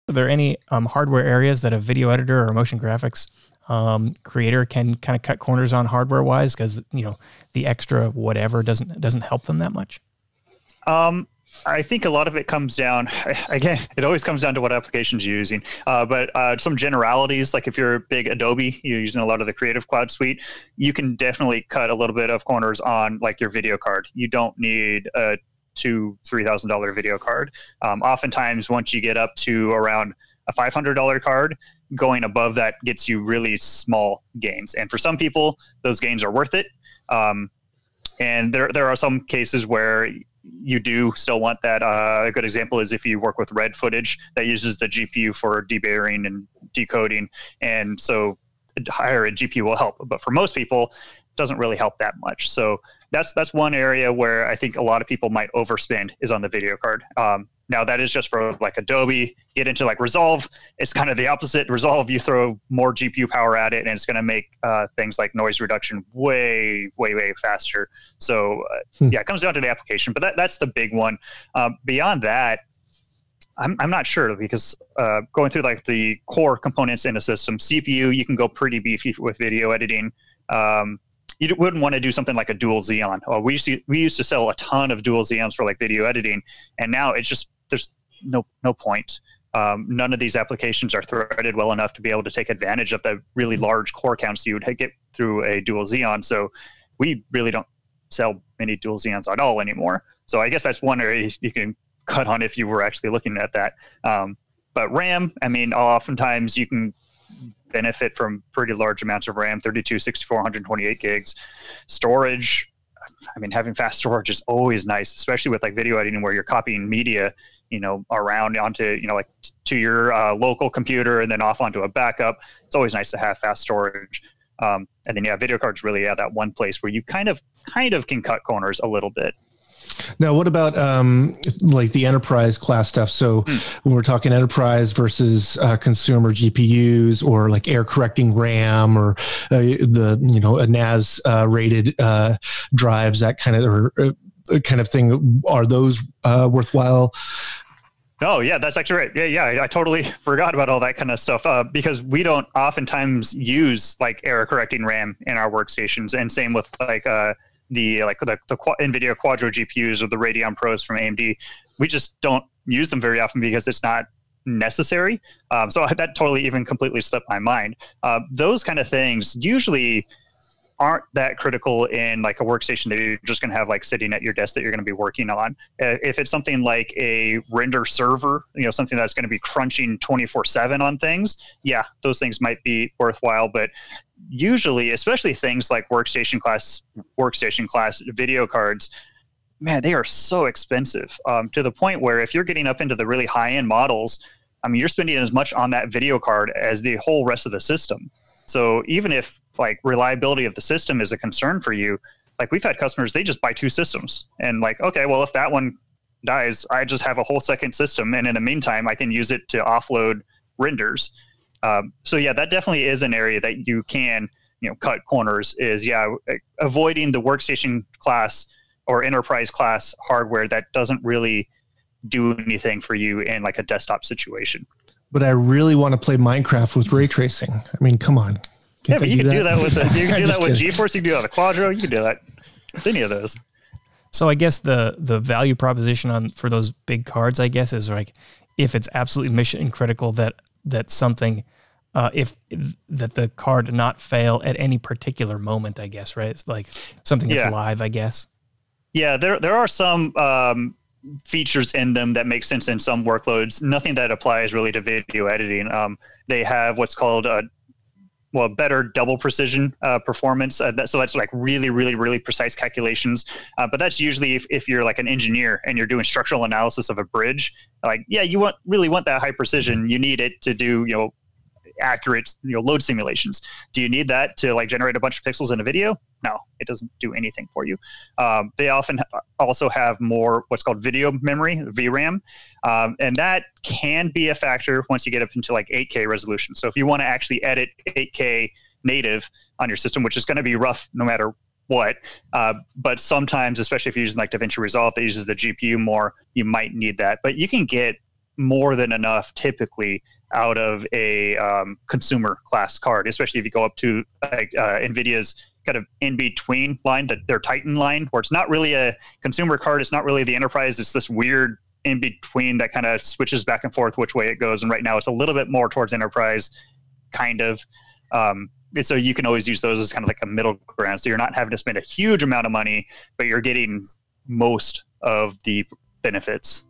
Are there any hardware areas that a video editor or motion graphics creator can kind of cut corners on hardware wise? Because, you know, the extra whatever doesn't help them that much. I think a lot of it comes down, again, it always comes down to what applications you're using. But some generalities, like if you're a big Adobe, you're using a lot of the Creative Cloud suite, you can definitely cut a little bit of corners on like your video card. You don't need a $2,000-$3,000 video card. Oftentimes, once you get up to around a $500 card, going above that gets you really small gains. And for some people, those gains are worth it. And there are some cases where you do still want that. A good example is if you work with red footage that uses the GPU for debayering and decoding. And so higher a GPU will help. But for most people, it doesn't really help that much. So that's one area where I think a lot of people might overspend is on the video card. Now that is just for like Adobe. Get into like Resolve, it's kind of the opposite. Resolve, you throw more GPU power at it, and it's going to make things like noise reduction way faster. So yeah, it comes down to the application, but that's the big one. Beyond that, I'm not sure, because going through like the core components in a system, CPU, you can go pretty beefy with video editing. You wouldn't want to do something like a dual Xeon. We used to sell a ton of dual Xeons for like video editing, and now it's just there's no point. None of these applications are threaded well enough to be able to take advantage of the really large core counts you would get through a dual Xeon. So we really don't sell many dual Xeons at all anymore. So I guess that's one area you can cut on if you were actually looking at that. But RAM, I mean, oftentimes you can benefit from pretty large amounts of RAM, 32, 64, 128 gigs. Storage, I mean, having fast storage is always nice, especially with like video editing where you're copying media, you know, around onto, you know, like to your local computer and then off onto a backup. It's always nice to have fast storage. And then, yeah, video cards really that one place where you kind of can cut corners a little bit. Now, what about like the enterprise class stuff? So when we're talking enterprise versus consumer GPUs, or like error correcting RAM, or a NAS rated drives, that kind of thing, are those worthwhile? Oh, yeah, that's actually right. Yeah, I totally forgot about all that kind of stuff because we don't oftentimes use like error correcting RAM in our workstations, and same with like the NVIDIA Quadro GPUs or the Radeon Pros from AMD. We just don't use them very often because it's not necessary. So that totally even completely slipped my mind. Those kind of things usually aren't that critical in like a workstation that you're just going to have like sitting at your desk that you're going to be working on. If it's something like a render server, you know, something that's going to be crunching 24/7 on things, yeah, those things might be worthwhile. But usually, especially things like workstation class video cards, man, they are so expensive to the point where if you're getting up into the really high-end models, I mean, you're spending as much on that video card as the whole rest of the system. So even if like reliability of the system is a concern for you, like we've had customers, they just buy two systems and like, okay, well, if that one dies, I just have a whole second system. And in the meantime, I can use it to offload renders. So yeah, that definitely is an area that you can, you know, cut corners is, yeah, avoiding the workstation class or enterprise class hardware that doesn't really do anything for you in like a desktop situation. But I really want to play Minecraft with ray tracing. I mean, come on. Yeah, but you can do that with GeForce. You can do that with Quadro. You can do that with any of those. So I guess the value proposition for those big cards, I guess, is like if it's absolutely mission critical that something, if the card not fail at any particular moment, I guess, right? It's like something that's live, I guess. Yeah, there are some features in them that make sense in some workloads. Nothing that applies really to video editing. They have what's called better double precision performance. So that's like really precise calculations. But that's usually if you're like an engineer and you're doing structural analysis of a bridge. Like, yeah, you really want that high precision. You need it to do, you know, accurate, you know, load simulations. Do you need that to like generate a bunch of pixels in a video? No, it doesn't do anything for you. They often also have more what's called video memory, VRAM, and that can be a factor once you get up into like 8K resolution. So if you want to actually edit 8K native on your system, which is going to be rough no matter what, but sometimes, especially if you're using like DaVinci Resolve that uses the GPU more, you might need that. But you can get more than enough typically out of a consumer class card, especially if you go up to like NVIDIA's kind of in-between line, their Titan line, where it's not really a consumer card, it's not really the enterprise, it's this weird in-between that kind of switches back and forth which way it goes. And right now it's a little bit more towards enterprise, kind of. So you can always use those as kind of like a middle ground. So you're not having to spend a huge amount of money, but you're getting most of the benefits.